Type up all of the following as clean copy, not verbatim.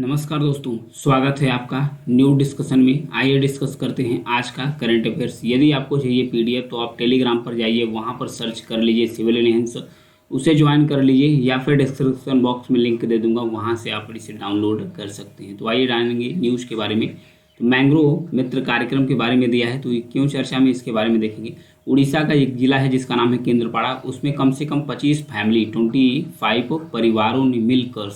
नमस्कार दोस्तों, स्वागत है आपका न्यू डिस्कशन में। आइए डिस्कस करते हैं आज का करंट अफेयर्स। यदि आपको चाहिए पीडीएफ तो आप टेलीग्राम पर जाइए, वहां पर सर्च कर लीजिए सिविल एलियंस, उसे ज्वाइन कर लीजिए या फिर डिस्क्रिप्शन बॉक्स में लिंक दे दूंगा, वहां से आप इसे डाउनलोड कर सकते हैं। तो आइए जानेंगे न्यूज़ के बारे में। तो मैंग्रोव मित्र कार्यक्रम के बारे में दिया है, तो ये क्यों चर्चा में, इसके बारे में देखेंगे। उड़ीसा का एक जिला है जिसका नाम है केंद्रपाड़ा, उसमें कम से कम 25 फैमिली 25 परिवारों ने मिलकर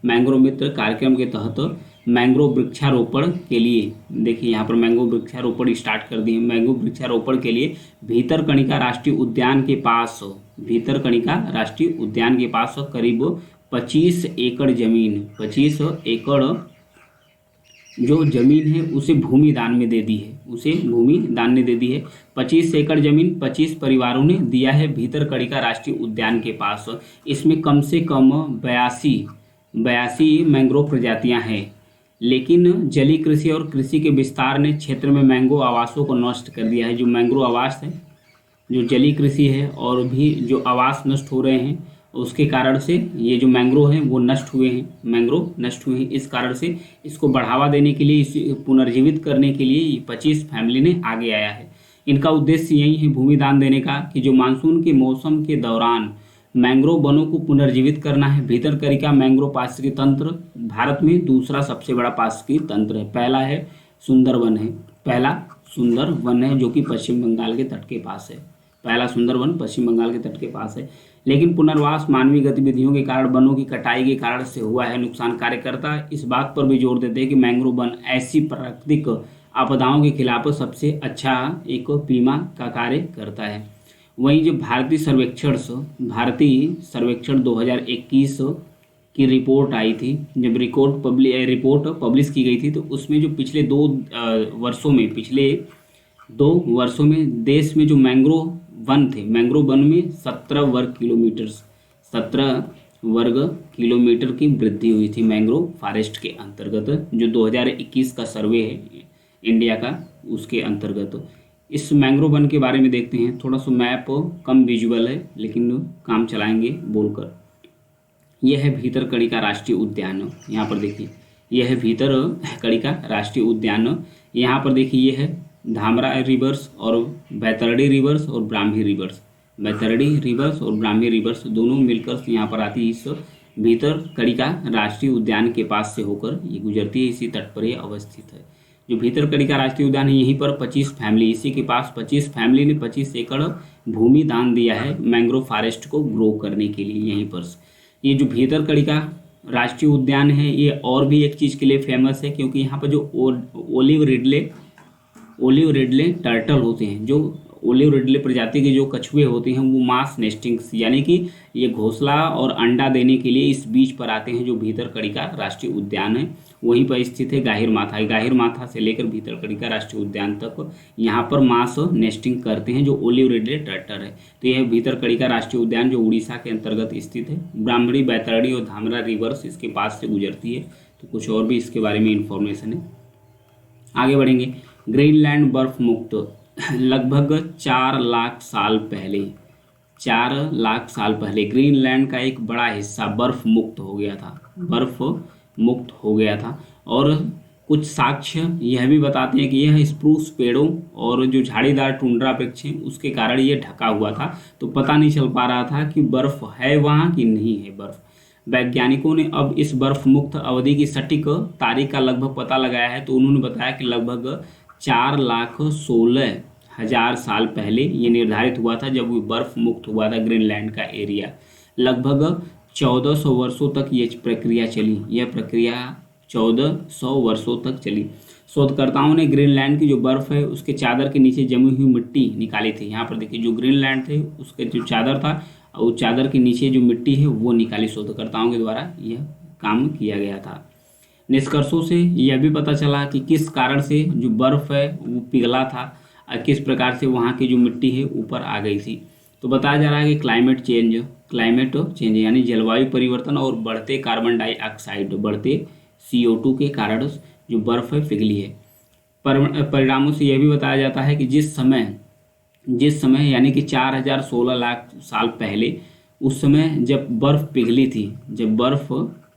मैंग्रोव मित्र कार्यक्रम के तहत मैंग्रोव वृक्षारोपण के लिए, देखिए यहाँ पर मैंग्रोव वृक्षारोपण स्टार्ट कर दिए। मैंग्रोव वृक्षारोपण के लिए भीतरकनिका राष्ट्रीय उद्यान के पास, भीतरकनिका राष्ट्रीय उद्यान के पास करीब 25 एकड़ जमीन, 25 एकड़ जो जमीन है उसे भूमि दान में दे दी है, उसे भूमि दान ने दे दी है। 25 एकड़ जमीन 25 परिवारों ने दिया है भीतरकनिका राष्ट्रीय उद्यान के पास। इसमें कम से कम 82 मैंग्रोव प्रजातियां हैं, लेकिन जलीय कृषि और कृषि के विस्तार ने क्षेत्र में मैंग्रोव आवासों को नष्ट कर दिया है। जो मैंग्रोव आवास है, जो जलीय कृषि है और भी जो आवास नष्ट हो रहे हैं, उसके कारण से ये जो मैंग्रोव हैं वो नष्ट हुए हैं, मैंग्रोव नष्ट हुए हैं। इस कारण से इसको बढ़ावा देने के लिए, इसे पुनर्जीवित करने के लिए ये 25 फैमिली ने आगे आया है। इनका उद्देश्य यही है भूमि दान देने का कि जो मानसून के मौसम के दौरान मैंग्रोव वनों को पुनर्जीवित करना है। भीतरकनिका मैंग्रोव पारिस्थितिकी तंत्र भारत में दूसरा सबसे बड़ा पारिस्थितिकी तंत्र है। पहला है सुंदरवन है, पहला सुंदरवन है जो कि पश्चिम बंगाल के तट के पास है। पहला सुंदरवन पश्चिम बंगाल के तट के पास है। लेकिन पुनर्वास मानवीय गतिविधियों के कारण, वनों की कटाई के कारण से हुआ है नुकसान। कार्यकर्ता इस बात पर भी जोर देते हैं कि मैंग्रोव वन ऐसी प्राकृतिक आपदाओं के खिलाफ सबसे अच्छा एक बीमा का कार्य करता है। वहीं जो भारतीय सर्वेक्षण 2021 की रिपोर्ट आई थी, जब रिपोर्ट पब्लिश की गई थी, तो उसमें जो पिछले पिछले दो वर्षों में देश में जो मैंग्रोव वन थे, मैंग्रोव वन में 17 वर्ग किलोमीटर की वृद्धि हुई थी मैंग्रोव फॉरेस्ट के अंतर्गत। जो 2021 का सर्वे है इंडिया का, उसके अंतर्गत इस मैंग्रोव वन के बारे में देखते हैं। थोड़ा सा मैप कम विजुअल है, लेकिन काम चलाएंगे बोलकर। यह है भीतरकनिका राष्ट्रीय उद्यान, यहाँ पर देखिए, यह है भीतरकनिका राष्ट्रीय उद्यान। यहाँ पर देखिए, यह है धामरा रिवर्स और बैतरणी रिवर्स और ब्राह्मी रिवर्स, बैतरणी रिवर्स और ब्राह्मी रिवर्स दोनों मिलकर यहाँ पर आती है। इस भीतरकनिका राष्ट्रीय उद्यान के पास से होकर ये गुजरती है, इसी तट पर ये अवस्थित है। जो भीतरकनिका राष्ट्रीय उद्यान है, यहीं पर 25 फैमिली, इसी के पास 25 फैमिली ने 25 एकड़ भूमि दान दिया है मैंग्रोव फॉरेस्ट को ग्रो करने के लिए। यहीं पर ये जो भीतरकनिका राष्ट्रीय उद्यान है, ये और भी एक चीज़ के लिए फेमस है, क्योंकि यहाँ पर जो ओलिव रिडले टर्टल होते हैं, जो ओलिव रिडले प्रजाति के जो कछुए होते हैं, वो मास नेस्टिंग्स यानी कि ये घोंसला और अंडा देने के लिए इस बीच पर आते हैं। जो भीतरकनिका राष्ट्रीय उद्यान है वहीं पर स्थित है गाहिर माथा से लेकर भीतरकनिका राष्ट्रीय उद्यान तक यहाँ पर मास नेस्टिंग करते हैं जो ओलिव रिडले टर्टल है। तो यह भीतरकनिका राष्ट्रीय उद्यान जो उड़ीसा के अंतर्गत स्थित है। ब्राह्मणी, बैतरणी और धामरा रिवर्स इसके पास से गुजरती है। तो कुछ और भी इसके बारे में इंफॉर्मेशन है, आगे बढ़ेंगे। ग्रीनलैंड बर्फ मुक्त, लगभग 4 लाख साल पहले ग्रीनलैंड का एक बड़ा हिस्सा बर्फ मुक्त हो गया था। और कुछ साक्ष्य यह भी बताते हैं कि यह स्प्रूस पेड़ों और जो झाड़ीदार टुंड्रा वृक्ष हैं उसके कारण ये ढका हुआ था, तो पता नहीं चल पा रहा था कि बर्फ है वहाँ कि नहीं है बर्फ। वैज्ञानिकों ने अब इस बर्फ मुक्त अवधि की सटीक तारीख का लगभग पता लगाया है, तो उन्होंने बताया कि लगभग 4,16,000 साल पहले ये निर्धारित हुआ था जब वो बर्फ मुक्त हुआ था ग्रीनलैंड का एरिया। लगभग 1400 वर्षों तक ये प्रक्रिया चली, यह प्रक्रिया 1400 वर्षों तक चली। शोधकर्ताओं ने ग्रीनलैंड की जो बर्फ है उसके चादर के नीचे जमी हुई मिट्टी निकाली थी। यहाँ पर देखिए, जो ग्रीनलैंड थे उसके जो चादर था, और चादर के नीचे जो मिट्टी है वो निकाली। शोधकर्ताओं के द्वारा यह काम किया गया था। निष्कर्षों से यह भी पता चला कि किस कारण से जो बर्फ़ है वो पिघला था और किस प्रकार से वहाँ की जो मिट्टी है ऊपर आ गई थी। तो बताया जा रहा है कि क्लाइमेट चेंज यानी जलवायु परिवर्तन और बढ़ते कार्बन डाइऑक्साइड, बढ़ते CO2 के कारण जो बर्फ़ है पिघली है। परिणामों से यह भी बताया जाता है कि जिस समय यानी कि 4,016 लाख साल पहले, उस समय जब बर्फ़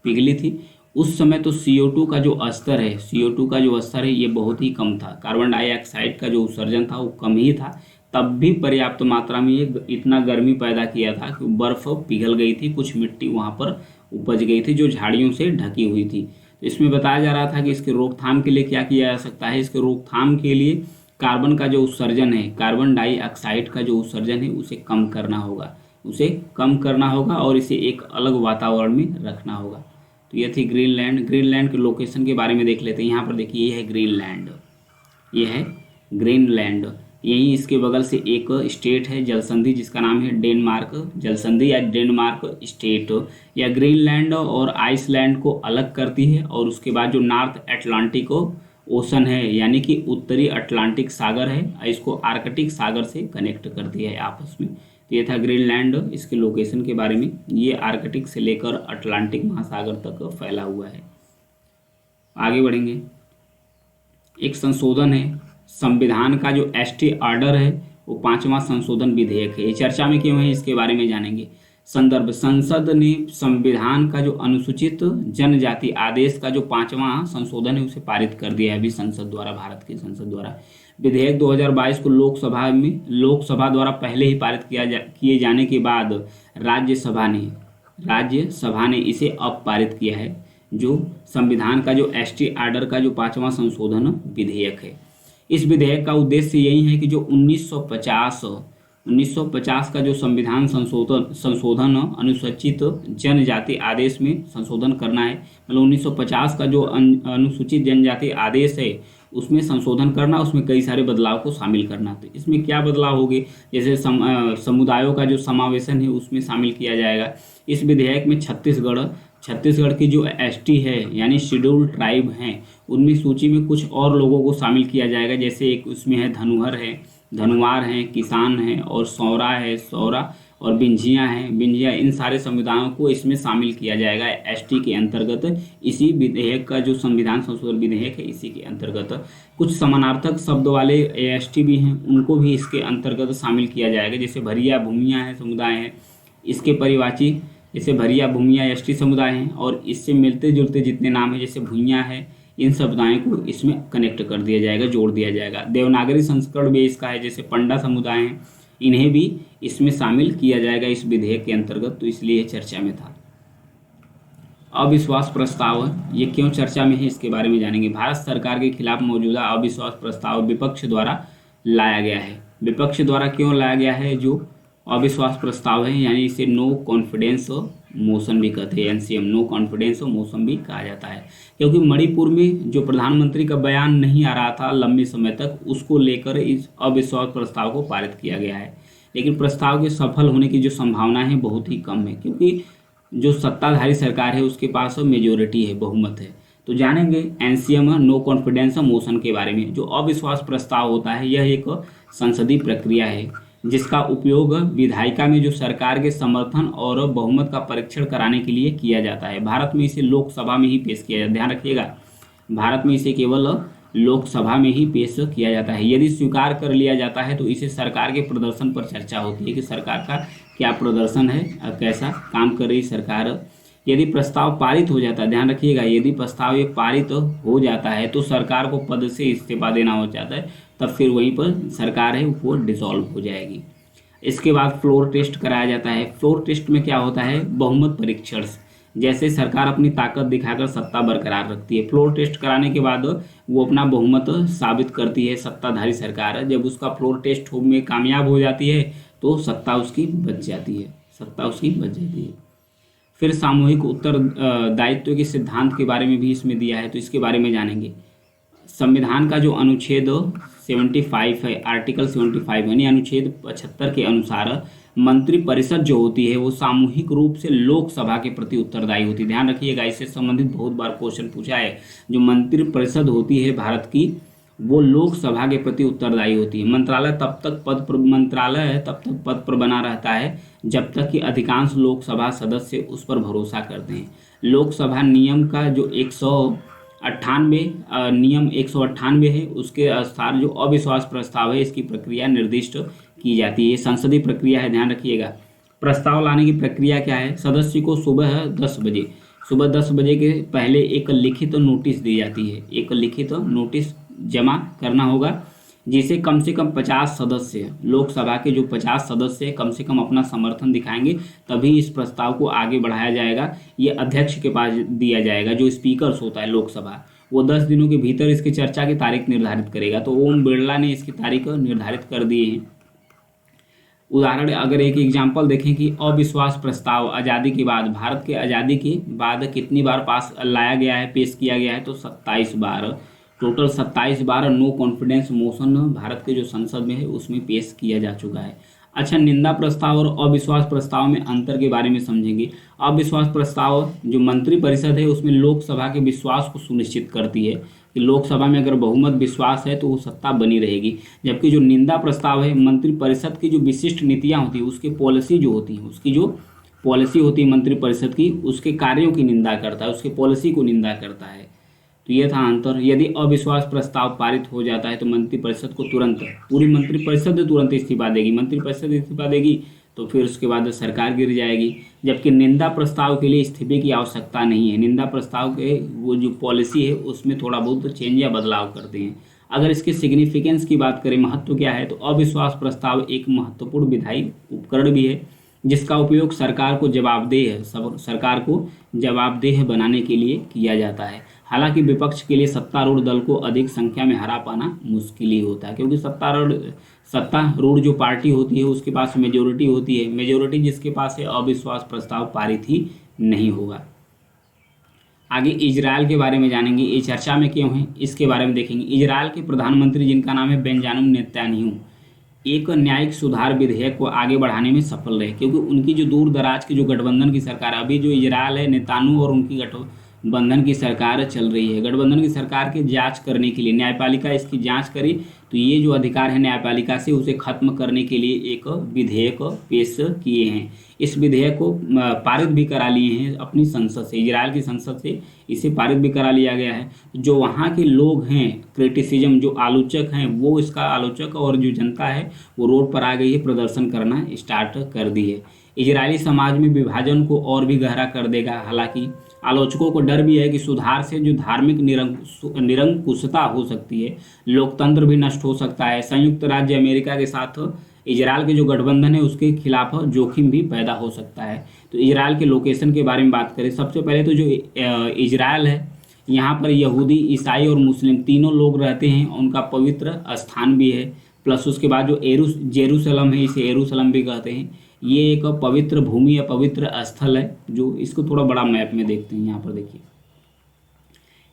पिघली थी उस समय तो CO2 का जो स्तर है, CO2 का जो स्तर है ये बहुत ही कम था, कार्बन डाइऑक्साइड का जो उत्सर्जन था वो कम ही था। तब भी पर्याप्त मात्रा में ये इतना गर्मी पैदा किया था कि बर्फ पिघल गई थी, कुछ मिट्टी वहाँ पर उपज गई थी जो झाड़ियों से ढकी हुई थी। तो इसमें बताया जा रहा था कि इसके रोकथाम के लिए क्या किया जा सकता है। इसके रोकथाम के लिए कार्बन का जो उत्सर्जन है, कार्बन डाइऑक्साइड का जो उत्सर्जन है उसे कम करना होगा, उसे कम करना होगा और इसे एक अलग वातावरण में रखना होगा। तो ये थी ग्रीनलैंड। ग्रीनलैंड के लोकेशन के बारे में देख लेते हैं। यहाँ पर देखिए ये है ग्रीनलैंड, ये है ग्रीनलैंड। यहीं इसके बगल से एक स्टेट है जलसंधि जिसका नाम है डेनमार्क जलसंधि या डेनमार्क स्टेट। या ग्रीनलैंड और आइसलैंड को अलग करती है। और उसके बाद जो नॉर्थ अटलांटिक ओशन है यानी कि उत्तरी अटलांटिक सागर है, इसको आर्कटिक सागर से कनेक्ट करती है आपस में। तो ये था ग्रीनलैंड। इसके लोकेशन के बारे में, ये आर्कटिक से लेकर अटलांटिक महासागर तक फैला हुआ है। आगे बढ़ेंगे। एक संशोधन है संविधान का, जो एसटी ऑर्डर है वो 5वां संशोधन विधेयक है। ये चर्चा में क्यों है इसके बारे में जानेंगे। संदर्भ, संसद ने संविधान का जो अनुसूचित जनजाति आदेश का जो 5वां संशोधन है उसे पारित कर दिया है अभी संसद द्वारा, भारत की संसद द्वारा। विधेयक 2022 को लोकसभा द्वारा पहले ही पारित किए जाने के बाद राज्यसभा ने इसे अब पारित किया है, जो संविधान का जो एसटी ऑर्डर का जो 5वां संशोधन विधेयक है। इस विधेयक का उद्देश्य यही है कि जो 1950 का जो संविधान संशोधन अनुसूचित जनजाति आदेश में संशोधन करना है। मतलब 1950 का जो अनुसूचित जनजाति आदेश है उसमें संशोधन करना, उसमें कई सारे बदलाव को शामिल करना। तो इसमें क्या बदलाव होंगे, जैसे समुदायों का जो समावेशन है उसमें शामिल किया जाएगा। इस विधेयक में छत्तीसगढ़ की जो एसटी है यानी शेड्यूल्ड ट्राइब हैं उनमें सूची में कुछ और लोगों को शामिल किया जाएगा। जैसे एक उसमें है धनुवार हैं, किसान हैं और सौरा और बिंजिया, इन सारे समुदायों को इसमें शामिल किया जाएगा एसटी के अंतर्गत। इसी विधेयक का जो संविधान संशोधन विधेयक है इसी के अंतर्गत। कुछ समानार्थक शब्द वाले एसटी भी हैं, उनको भी इसके अंतर्गत शामिल किया जाएगा। जैसे भरिया भूमिया है समुदाय है, इसके परिवाची जैसे भरिया भूमिया एसटी समुदाय हैं। और इससे मिलते जुलते जितने नाम हैं जैसे भूइयाँ है, इन समुदायों को इसमें कनेक्ट कर दिया जाएगा, जोड़ दिया जाएगा। देवनागरी संस्करण भी इसका है, जैसे पंडा समुदाय हैं, इन्हें भी इसमें शामिल किया जाएगा इस विधेयक के अंतर्गत। तो इसलिए चर्चा में था। अविश्वास प्रस्ताव, ये क्यों चर्चा में है इसके बारे में जानेंगे। भारत सरकार के खिलाफ मौजूदा अविश्वास प्रस्ताव विपक्ष द्वारा लाया गया है। विपक्ष द्वारा क्यों लाया गया है जो अविश्वास प्रस्ताव है, यानी इसे नो कॉन्फिडेंस मोशन भी कहते हैं, NCM नो कॉन्फिडेंस मोशन भी कहा जाता है। क्योंकि मणिपुर में जो प्रधानमंत्री का बयान नहीं आ रहा था लंबे समय तक, उसको लेकर इस अविश्वास प्रस्ताव को पारित किया गया है। लेकिन प्रस्ताव के सफल होने की जो संभावना है बहुत ही कम है, क्योंकि जो सत्ताधारी सरकार है उसके पास मेजोरिटी है, बहुमत है। तो जानेंगे NCM नो कॉन्फिडेंस मोशन के बारे में। जो अविश्वास प्रस्ताव होता है यह एक संसदीय प्रक्रिया है जिसका उपयोग विधायिका में जो सरकार के समर्थन और बहुमत का परीक्षण कराने के लिए किया जाता है। भारत में इसे लोकसभा में ही पेश किया जाता है, ध्यान रखिएगा, भारत में इसे केवल लोकसभा में ही पेश किया जाता है। यदि स्वीकार कर लिया जाता है तो इसे सरकार के प्रदर्शन पर चर्चा होती है कि सरकार का क्या प्रदर्शन है, कैसा काम कर रही सरकार। यदि प्रस्ताव पारित हो जाता है, ध्यान रखिएगा, यदि प्रस्ताव ये पारित हो जाता है तो सरकार को पद से इस्तीफा देना हो जाता है, तब फिर वहीं पर सरकार है वो डिसॉल्व हो जाएगी। इसके बाद फ्लोर टेस्ट कराया जाता है। फ्लोर टेस्ट में क्या होता है, बहुमत परीक्षण, जैसे सरकार अपनी ताकत दिखाकर सत्ता बरकरार रखती है। फ्लोर टेस्ट कराने के बाद वो अपना बहुमत साबित करती है सत्ताधारी सरकार। जब उसका फ्लोर टेस्ट में कामयाब हो जाती है तो सत्ता उसकी बच जाती है। फिर सामूहिक उत्तरदायित्व के सिद्धांत के बारे में भी इसमें दिया है, तो इसके बारे में जानेंगे। संविधान का जो अनुच्छेद 75 है, आर्टिकल 75 यानी अनुच्छेद 75 के अनुसार मंत्रिपरिषद जो होती है वो सामूहिक रूप से लोकसभा के प्रति उत्तरदायी होती है। ध्यान रखिएगा, इससे संबंधित बहुत बार क्वेश्चन पूछा है। जो मंत्रिपरिषद होती है भारत की वो लोकसभा के प्रति उत्तरदायी होती है। मंत्रालय तब तक पद पर बना रहता है जब तक कि अधिकांश लोकसभा सदस्य उस पर भरोसा करते हैं। लोकसभा नियम का जो 198 है उसके अनुसार जो अविश्वास प्रस्ताव है इसकी प्रक्रिया निर्दिष्ट की जाती है। ये संसदीय प्रक्रिया है, ध्यान रखिएगा। प्रस्ताव लाने की प्रक्रिया क्या है, सदस्य को सुबह 10 बजे सुबह 10 बजे के पहले एक लिखित नोटिस दी जाती है, एक लिखित नोटिस जमा करना होगा, जिसे कम से कम 50 सदस्य, लोकसभा के जो 50 सदस्य कम से कम अपना समर्थन दिखाएंगे, तभी इस प्रस्ताव को आगे बढ़ाया जाएगा। ये अध्यक्ष के पास दिया जाएगा, जो स्पीकर होता है लोकसभा, वो 10 दिनों के भीतर इसकी चर्चा की तारीख निर्धारित करेगा। तो ओम बिरला ने इसकी तारीख निर्धारित कर दिए हैं। उदाहरण, अगर एक एग्जाम्पल देखें कि अविश्वास प्रस्ताव आज़ादी के बाद, भारत के आज़ादी के बाद कितनी बार पास लाया गया है, पेश किया गया है, तो 27 बार, टोटल 27 बार नो कॉन्फिडेंस मोशन भारत के जो संसद में है उसमें पेश किया जा चुका है। अच्छा, निंदा प्रस्ताव और अविश्वास प्रस्ताव में अंतर के बारे में समझेंगे। अविश्वास प्रस्ताव जो मंत्रिपरिषद है उसमें लोकसभा के विश्वास को सुनिश्चित करती है कि लोकसभा में अगर बहुमत विश्वास है तो वो सत्ता बनी रहेगी, जबकि जो निंदा प्रस्ताव है मंत्रिपरिषद की जो विशिष्ट नीतियाँ होती है, उसकी पॉलिसी जो होती है, उसकी जो पॉलिसी होती है मंत्रिपरिषद की, उसके कार्यों की निंदा करता है, उसके पॉलिसी को निंदा करता है। तो ये था अंतर। यदि अविश्वास प्रस्ताव पारित हो जाता है तो मंत्रिपरिषद को तुरंत, पूरी मंत्रिपरिषद तुरंत इस्तीफा देगी, मंत्रिपरिषद इस्तीफा देगी तो फिर उसके बाद सरकार गिर जाएगी। जबकि निंदा प्रस्ताव के लिए इस्तीफे की आवश्यकता नहीं है, निंदा प्रस्ताव के वो जो पॉलिसी है उसमें थोड़ा बहुत चेंज या बदलाव करते हैं। अगर इसके सिग्निफिकेंस की बात करें, महत्व क्या है, तो अविश्वास प्रस्ताव एक महत्वपूर्ण विधायी उपकरण भी है, जिसका उपयोग सरकार को जवाबदेह बनाने के लिए किया जाता है। हालांकि विपक्ष के लिए सत्तारूढ़ दल को अधिक संख्या में हरा पाना मुश्किल ही होता है, क्योंकि सत्तारूढ़ जो पार्टी होती है उसके पास मेजोरिटी होती है, मेजोरिटी जिसके पास है अविश्वास प्रस्ताव पारित ही नहीं होगा। आगे इजराइल के बारे में जानेंगे, ये चर्चा में क्यों है इसके बारे में देखेंगे। इजराइल के प्रधानमंत्री जिनका नाम है बेंजामिन नेतन्याहू, एक न्यायिक सुधार विधेयक को आगे बढ़ाने में सफल रहे, क्योंकि उनकी जो दूर दराज की जो गठबंधन की सरकार, अभी जो इजराइल है नेतान्याहू और उनकी गठबंधन की सरकार चल रही है, गठबंधन की सरकार की जांच करने के लिए न्यायपालिका इसकी जांच करी, तो ये जो अधिकार है न्यायपालिका से उसे खत्म करने के लिए एक विधेयक पेश किए हैं। इस विधेयक को पारित भी करा लिए हैं अपनी संसद से, इजराइल की संसद से इसे पारित भी करा लिया गया है। जो वहाँ के लोग हैं, क्रिटिसिज्म जो आलोचक हैं, वो इसका आलोचक और जो जनता है वो रोड पर आ गई है, प्रदर्शन करना स्टार्ट कर दी है। इजरायली समाज में विभाजन को और भी गहरा कर देगा। हालांकि आलोचकों को डर भी है कि सुधार से जो धार्मिक निरंकुशता हो सकती है, लोकतंत्र भी नष्ट हो सकता है, संयुक्त राज्य अमेरिका के साथ इजराइल के जो गठबंधन है उसके खिलाफ जोखिम भी पैदा हो सकता है। तो इजराइल के लोकेशन के बारे में बात करें, सबसे पहले तो जो इजराइल है, यहाँ पर यहूदी, ईसाई और मुस्लिम तीनों लोग रहते हैं, उनका पवित्र स्थान भी है। प्लस उसके बाद जो जेरूशलम है, इसे यरूशलम भी कहते हैं, ये एक पवित्र भूमि या पवित्र स्थल है। जो इसको थोड़ा बड़ा मैप में देखते हैं, यहाँ पर देखिए,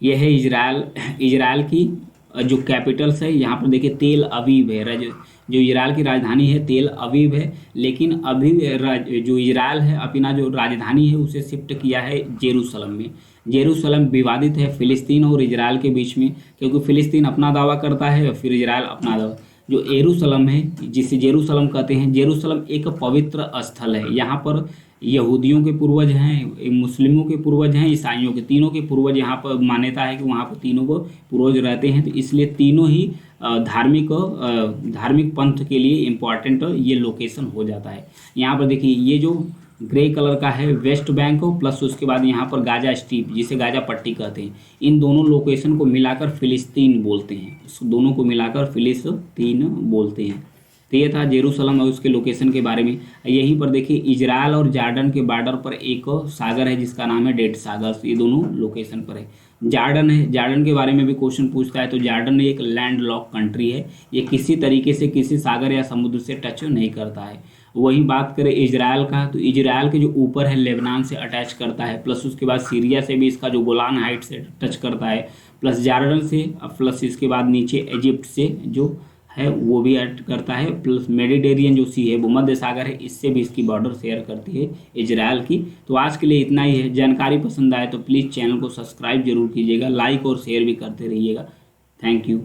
यह है इजराइल की जो कैपिटल्स है, यहाँ पर देखिए तेल अवीव है, जो इजराइल की राजधानी है तेल अवीव है, लेकिन अभी जो इजराइल है अपना जो राजधानी है उसे शिफ्ट किया है जेरूशलम में। जेरूशलम विवादित है फिलिस्तीन और इजराइल के बीच में, क्योंकि फिलिस्तीन अपना दावा करता है और फिर इजराइल अपना दावा। जो यरूशलम है, जिसे जेरूशलम कहते हैं, जेरूशलम एक पवित्र स्थल है। यहाँ पर यहूदियों के पूर्वज हैं, मुस्लिमों के पूर्वज हैं, ईसाइयों के, तीनों के पूर्वज यहाँ पर मान्यता है कि वहाँ पर तीनों को पूर्वज रहते हैं। तो इसलिए तीनों ही धार्मिक पंथ के लिए इम्पॉर्टेंट ये लोकेशन हो जाता है। यहाँ पर देखिए, ये जो ग्रे कलर का है वेस्ट बैंक हो, प्लस उसके बाद यहाँ पर गाजा स्ट्रिप जिसे गाजा पट्टी कहते हैं, इन दोनों लोकेशन को मिलाकर फिलिस्तीन बोलते हैं, इस दोनों को मिलाकर फिलिस्तीन बोलते हैं। तो ये था जेरूशलम और उसके लोकेशन के बारे में। यहीं पर देखिए इजराइल और जॉर्डन के बॉर्डर पर एक सागर है जिसका नाम है डेड सागर, ये दोनों लोकेशन पर है। जॉर्डन है, जॉर्डन के बारे में भी क्वेश्चन पूछता है, तो जॉर्डन एक लैंड लॉक कंट्री है, ये किसी तरीके से किसी सागर या समुद्र से टच नहीं करता है। वहीं बात करें इजराइल का, तो इजराइल के जो ऊपर है लेबनान से अटैच करता है, प्लस उसके बाद सीरिया से भी इसका जो गोलान हाइट से टच करता है, प्लस जॉर्डन से, प्लस इसके बाद नीचे इजिप्ट से जो है वो भी ऐड करता है, प्लस मेडिटेरियन जो सी है, भूमध्य सागर है, इससे भी इसकी बॉर्डर शेयर करती है इजराइल की। तो आज के लिए इतना ही है। जानकारी पसंद आए तो प्लीज़ चैनल को सब्सक्राइब जरूर कीजिएगा, लाइक और शेयर भी करते रहिएगा। Thank you.